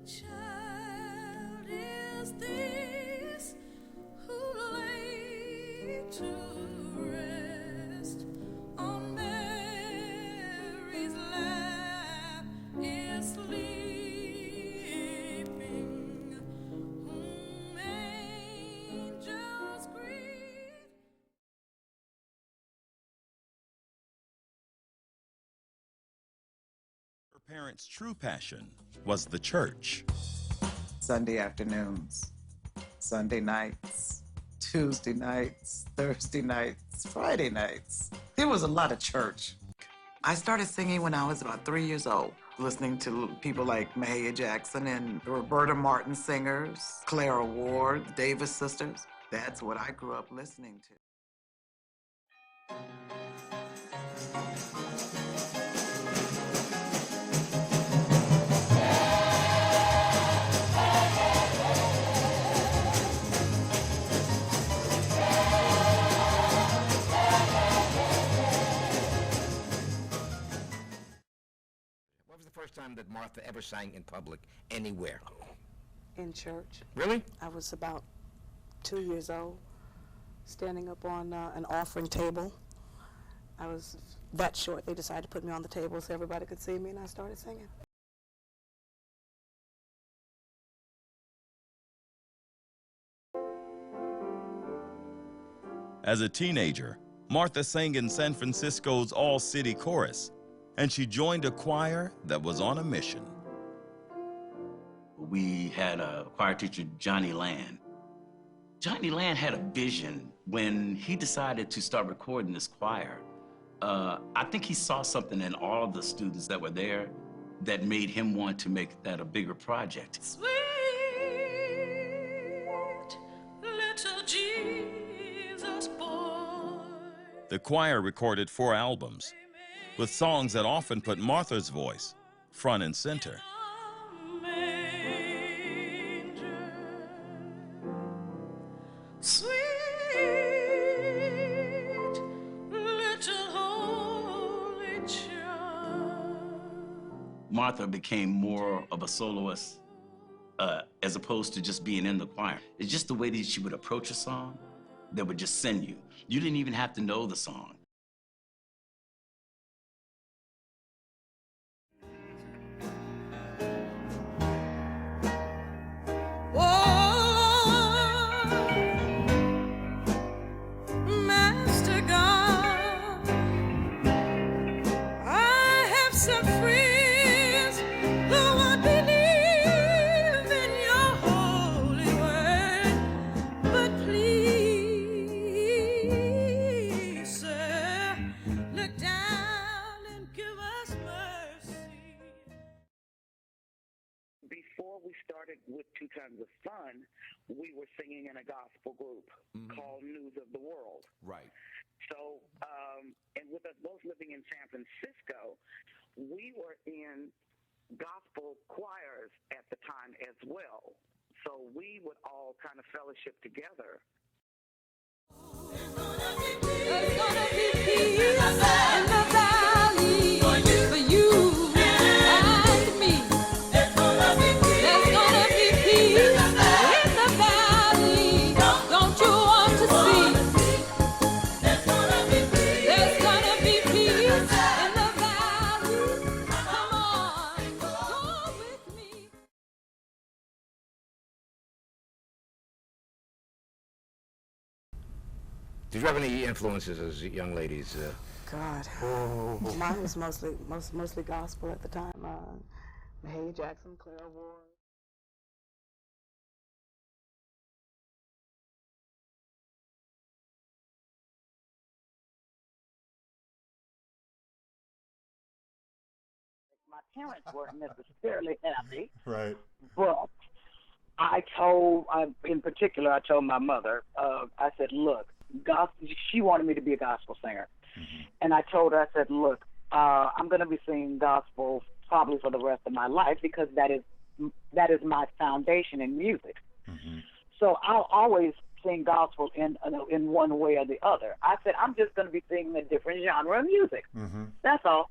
Child is this who lay to rest on Mary's lap is sleeping, whom angels greet. Her parents' true passion was the church. Sunday afternoons, Sunday nights, Tuesday nights, Thursday nights, Friday nights. There was a lot of church. I started singing when I was about 3 years old, listening to people like Mahalia Jackson and the Roberta Martin singers, Clara Ward, the Davis sisters. That's what I grew up listening to. What was the first time that Martha ever sang in public anywhere? In church. Really? I was about 2 years old, standing up on an offering table. I was that short. They decided to put me on the table so everybody could see me, and I started singing. As a teenager, Martha sang in San Francisco's all-city chorus, and she joined a choir that was on a mission. We had a choir teacher, Johnny Land. Johnny Land had a vision when he decided to start recording this choir. I think he saw something in all the students that were there that made him want to make that a bigger project. Sweet little Jesus boy. The choir recorded 4 albums, with songs that often put Martha's voice front and center. Sweet little holy child. Martha became more of a soloist as opposed to just being in the choir. It's just the way that she would approach a song that would just send you. You didn't even have to know the song. Master God, I have some friends who would believe in your holy word, but please, sir, look down and give us mercy. Before we started with Two Tons of Fun, we were singing in a gospel group called News of the World. Right. So, and with us both living in San Francisco, we were in gospel choirs at the time as well. So we would all kind of fellowship together. There's gonna be peace in the valley for you and me. There's gonna be peace in the valley. Don't you want to see? There's gonna be peace in the valley. Come on, go with me. Did you have any influences as young ladies? God. Mine was mostly gospel at the time. Mahalia Jackson, Clara Ward. My parents weren't necessarily happy, Right. but in particular, I told my mother, I said, look, she wanted me to be a gospel singer. And I told her, I said, look, I'm going to be singing gospel probably for the rest of my life because that is my foundation in music. So I'll always sing gospel in one way or the other. I said, I'm just going to be singing a different genre of music. That's all.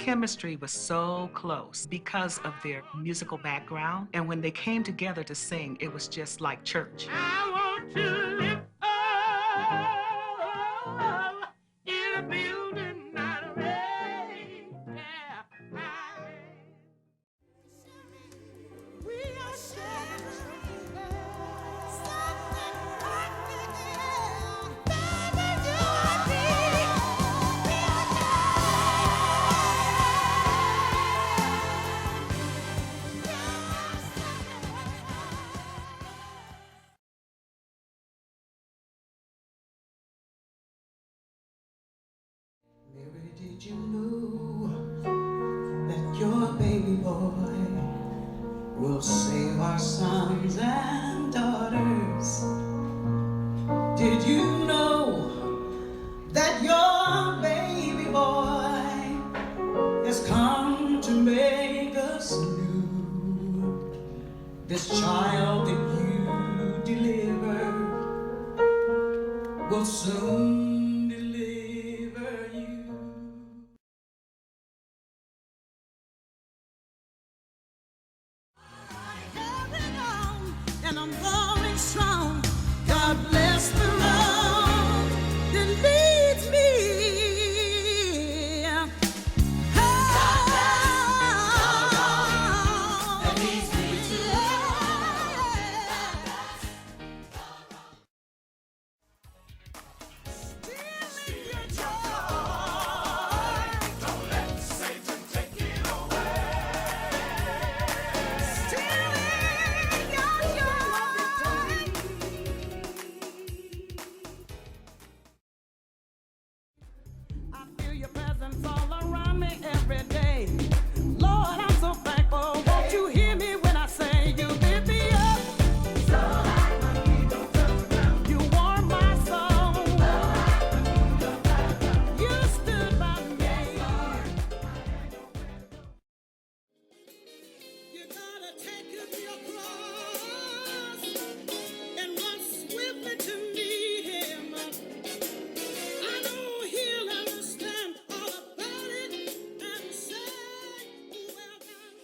chemistry was so close because of their musical background. And when they came together to sing, it was just like church. I want to live in a building, not a rain. Yeah. We are sharing something perfect. Baby, you and me, we are Mary, did you know that your baby boy will save our sons and daughters? Did you know that your baby boy has come to make us new? This child that you delivered will soon deliver you. carrying on, and I'm going strong. God bless the road that leads me. That leads me to stealing your joy. Don't let Satan take it away. Stealing your joy. I feel your presence all around me every day. Lord, I'm so thankful. Won't you hear me when I say you lift me up? So like my feet don't touch the ground. You warm my soul. You stood by me. You gotta take up your cross and run swiftly to meet him. I know he'll understand all about it and say, well done.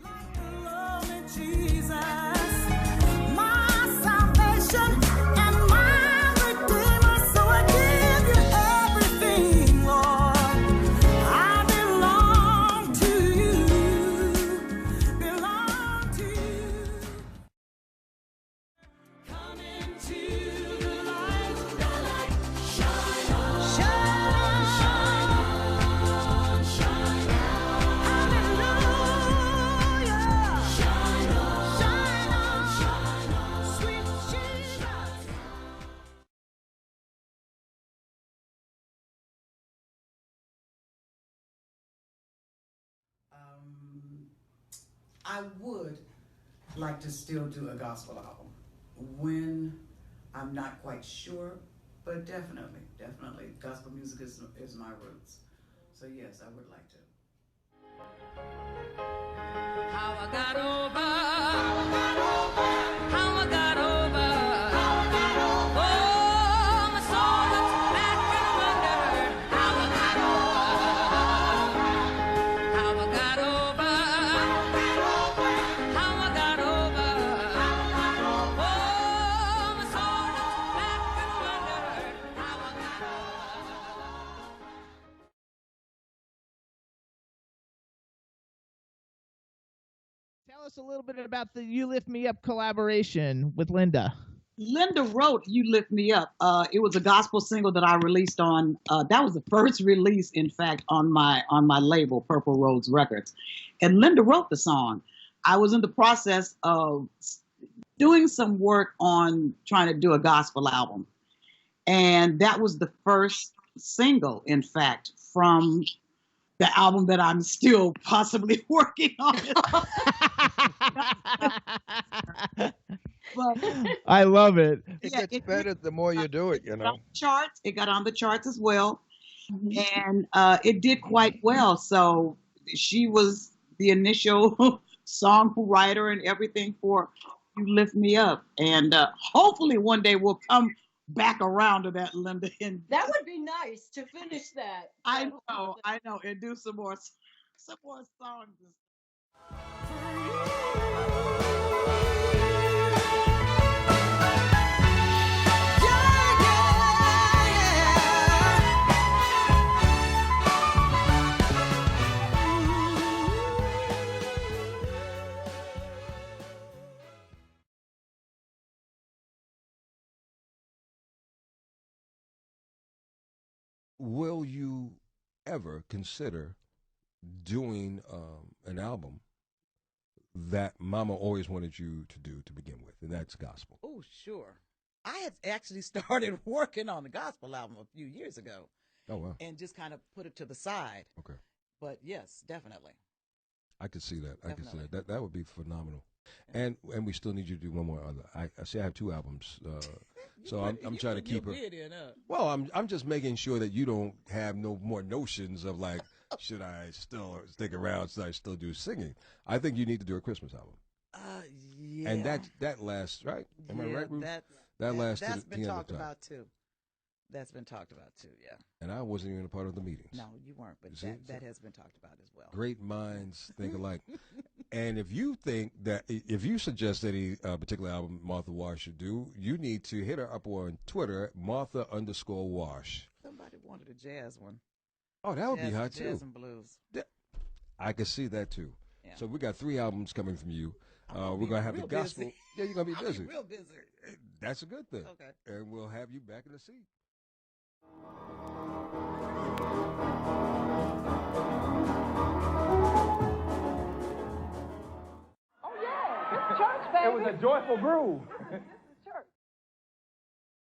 Like the lonely Jesus, my salvation and my redeemer. So I give you everything, Lord. I belong to you, belong to you. Come into the light, shine on, shine on, shine on. Hallelujah. Shine on, sweet Jesus. I would like to still do a gospel album when I'm not quite sure, but definitely, gospel music is my roots. So yes, I would like to. How I got over, how I got over, oh, my soul looks back and wondered how I got over, how I got over, how I got over, oh, my soul looks back and wondered how I got over. Tell us a little bit about the You Lift Me Up collaboration with Linda. Linda wrote "You Lift Me Up." It was a gospel single that I released on. That was the first release, in fact, on my label, Purple Roads Records. And Linda wrote the song. I was in the process of doing some work on trying to do a gospel album, and that was the first single, in fact, from the album that I'm still possibly working on. But I love it. It yeah, gets better the more you do it, you know. charts. It got on the charts as well, and it did quite well. So she was the initial songwriter and everything for "You Lift Me Up," and hopefully one day we'll come back around to that, Linda. And That would be nice to finish that. I know, and do some more songs. Will you ever consider doing an album that Mama always wanted you to do to begin with, and that's gospel? Oh, sure. I had actually started working on the gospel album a few years ago. Oh, wow. And just kind of put it to the side. Okay. But yes, definitely. I could see that. I could see Definitely. that. That would be phenomenal. And we still need you to do one more other. I see I have 2 albums, so I'm trying to keep her. Well, I'm just making sure that you don't have no more notions of like, should I still stick around? Should I still do singing? I think you need to do a Christmas album. Yeah. And that lasts, right? Am I right, Ruth? That lasts. That's to been the end talked of time. about too. That's been talked about too, yeah. And I wasn't even a part of the meetings. No, you weren't, but that has been talked about as well. Great minds think alike. And if you think that, if you suggest any particular album Martha Wash should do, you need to hit her up on Twitter, Martha_Wash. Somebody wanted a jazz one. Oh, that would be hot too. Jazz and blues. I could see that too. Yeah. So we got 3 albums coming from you. We're gonna have the gospel. Busy. Yeah, you're gonna be busy. Real busy. That's a good thing. Okay. And we'll have you back in the seat. Church, baby. It was a joyful groove.